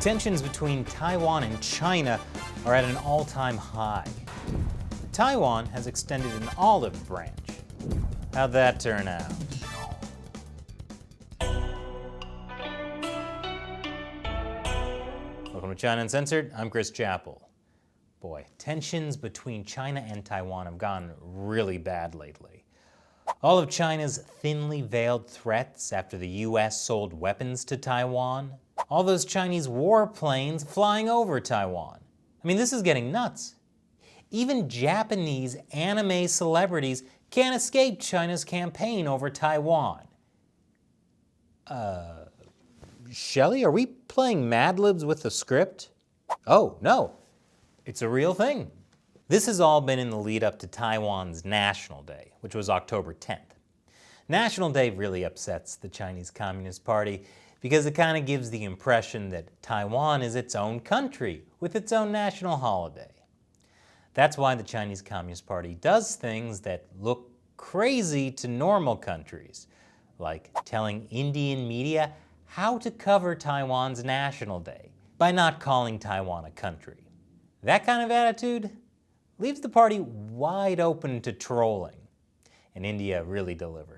Tensions between Taiwan and China are at an all-time high. Taiwan has extended an olive branch. How'd that turn out? Welcome to China Uncensored. I'm Chris Chappell. Boy, tensions between China and Taiwan have gone really bad lately. All of China's thinly veiled threats after the US sold weapons to Taiwan. All those Chinese warplanes flying over Taiwan. I mean, this is getting nuts. Even Japanese anime celebrities can't escape China's campaign over Taiwan. Shelley, are we playing Mad Libs with the script? Oh, no. It's a real thing. This has all been in the lead up to Taiwan's National Day, which was October 10th. National Day really upsets the Chinese Communist Party because it kind of gives the impression that Taiwan is its own country with its own national holiday. That's why the Chinese Communist Party does things that look crazy to normal countries, like telling Indian media how to cover Taiwan's National Day by not calling Taiwan a country. That kind of attitude leaves the party wide open to trolling, and India really delivered.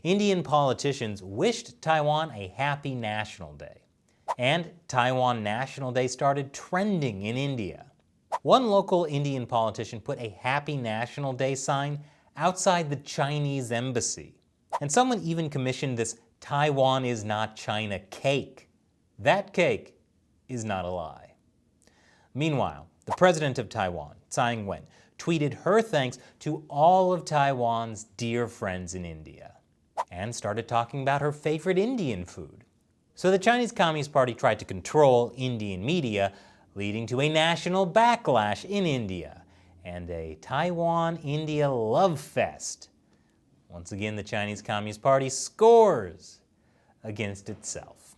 Indian politicians wished Taiwan a happy National Day, and Taiwan National Day started trending in India. One local Indian politician put a Happy National Day sign outside the Chinese embassy, and someone even commissioned this Taiwan is not China cake. That cake is not a lie. Meanwhile, the president of Taiwan, Tsai Ing-wen, tweeted her thanks to all of Taiwan's dear friends in India and started talking about her favorite Indian food. So the Chinese Communist Party tried to control Indian media, leading to a national backlash in India and a Taiwan-India Lovefest. Once again, the Chinese Communist Party scores against itself.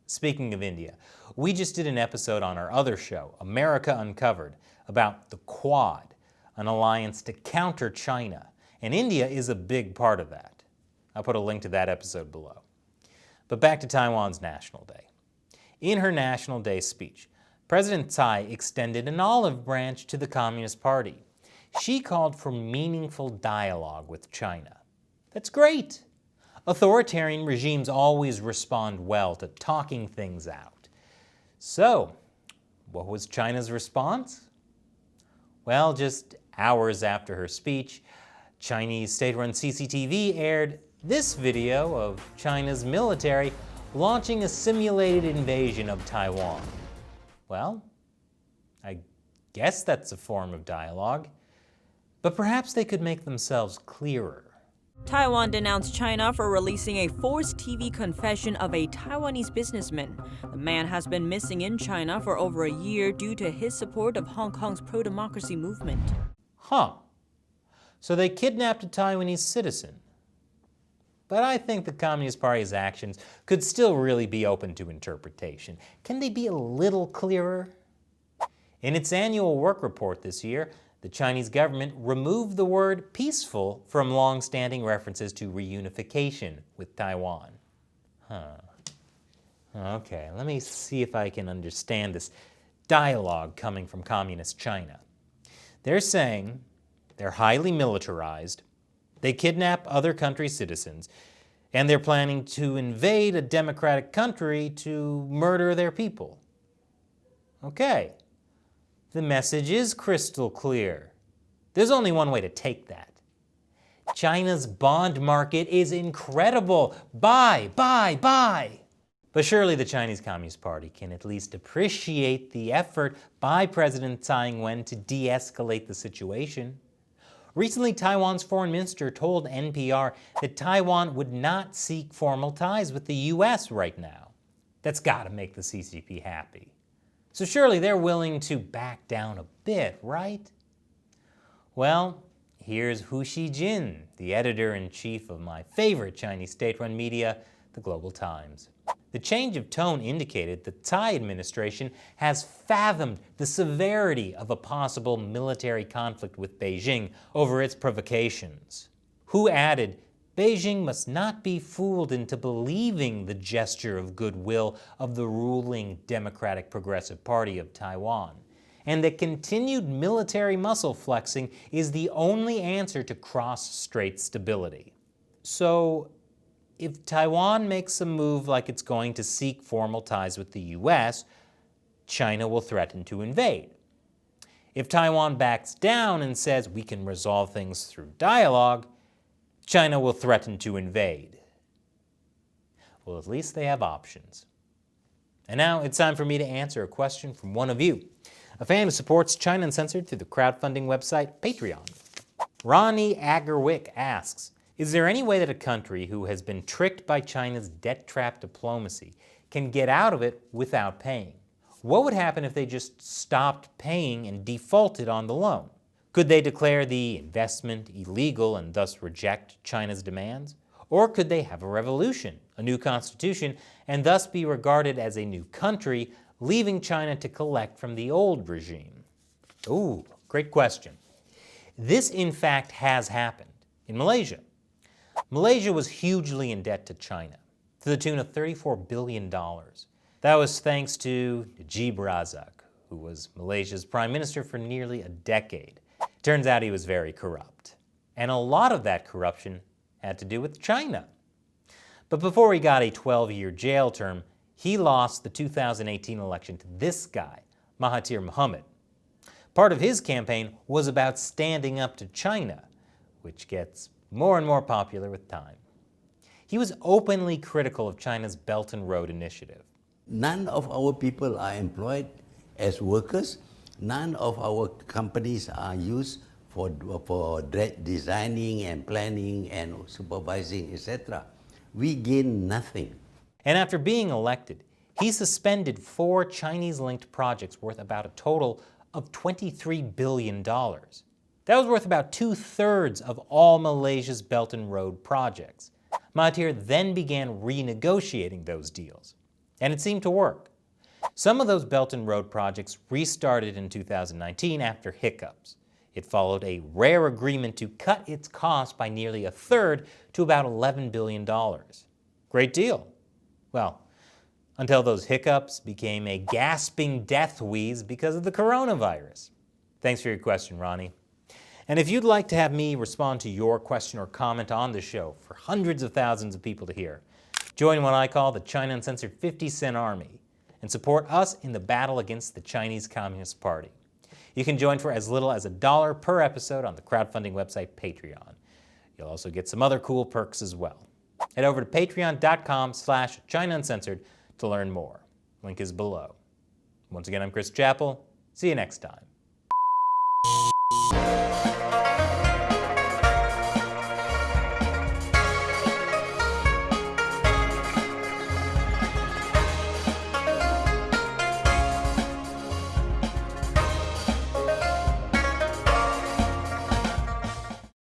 Speaking of India, we just did an episode on our other show, America Uncovered, about the Quad, an alliance to counter China, and India is a big part of that. I'll put a link to that episode below. But back to Taiwan's National Day. In her National Day speech, President Tsai extended an olive branch to the Communist Party. She called for meaningful dialogue with China. That's great. Authoritarian regimes always respond well to talking things out. So, what was China's response? Well, just hours after her speech, Chinese state-run CCTV aired this video of China's military launching a simulated invasion of Taiwan. Well, I guess that's a form of dialogue, but perhaps they could make themselves clearer. Taiwan denounced China for releasing a forced TV confession of a Taiwanese businessman. The man has been missing in China for over a year due to his support of Hong Kong's pro-democracy movement. Huh. So they kidnapped a Taiwanese citizen. But I think the Communist Party's actions could still really be open to interpretation. Can they be a little clearer? In its annual work report this year, the Chinese government removed the word peaceful from long-standing references to reunification with Taiwan. Okay, let me see if I can understand this dialogue coming from Communist China. They're saying they're highly militarized, they kidnap other countries' citizens, and they're planning to invade a democratic country to murder their people. Okay. The message is crystal clear. There's only one way to take that. China's bond market is incredible. Buy, buy, buy. But surely the Chinese Communist Party can at least appreciate the effort by President Tsai Ing-wen to de-escalate the situation. Recently, Taiwan's foreign minister told NPR that Taiwan would not seek formal ties with the US right now. That's gotta make the CCP happy. So surely they're willing to back down a bit, right? Well, here's Hu Xijin, the editor-in-chief of my favorite Chinese state-run media, the Global Times. The change of tone indicated the Tsai administration has fathomed the severity of a possible military conflict with Beijing over its provocations. Hu added, Beijing must not be fooled into believing the gesture of goodwill of the ruling Democratic Progressive Party of Taiwan, and that continued military muscle flexing is the only answer to cross-strait stability. So, if Taiwan makes a move like it's going to seek formal ties with the US, China will threaten to invade. If Taiwan backs down and says we can resolve things through dialogue, China will threaten to invade. Well, at least they have options. And now it's time for me to answer a question from one of you, a fan who supports China Uncensored through the crowdfunding website Patreon. Ronnie Agerwick asks, is there any way that a country who has been tricked by China's debt trap diplomacy can get out of it without paying? What would happen if they just stopped paying and defaulted on the loan? Could they declare the investment illegal and thus reject China's demands? Or could they have a revolution, a new constitution, and thus be regarded as a new country, leaving China to collect from the old regime? Ooh, great question. This, in fact, has happened in Malaysia. Malaysia was hugely in debt to China, to the tune of $34 billion. That was thanks to Najib Razak, who was Malaysia's prime minister for nearly a decade. Turns out he was very corrupt. And a lot of that corruption had to do with China. But before he got a 12-year jail term, he lost the 2018 election to this guy, Mahathir Mohamad. Part of his campaign was about standing up to China, which gets more and more popular with time. He was openly critical of China's Belt and Road Initiative. None of our people are employed as workers. None of our companies are used for designing and planning and supervising, etc. We gain nothing. And after being elected, he suspended 4 Chinese-linked projects worth about a total of $23 billion. That was worth about 2/3 of all Malaysia's Belt and Road projects. Mahathir then began renegotiating those deals, and it seemed to work. Some of those Belt and Road projects restarted in 2019 after hiccups. It followed a rare agreement to cut its cost by nearly 1/3 to about $11 billion. Great deal. Well, until those hiccups became a gasping death wheeze because of the coronavirus. Thanks for your question, Ronnie. And if you'd like to have me respond to your question or comment on the show for hundreds of thousands of people to hear, join what I call the China Uncensored 50 Cent Army and support us in the battle against the Chinese Communist Party. You can join for as little as $1 per episode on the crowdfunding website Patreon. You'll also get some other cool perks as well. Head over to patreon.com/China Uncensored to learn more. Link is below. Once again, I'm Chris Chappell. See you next time.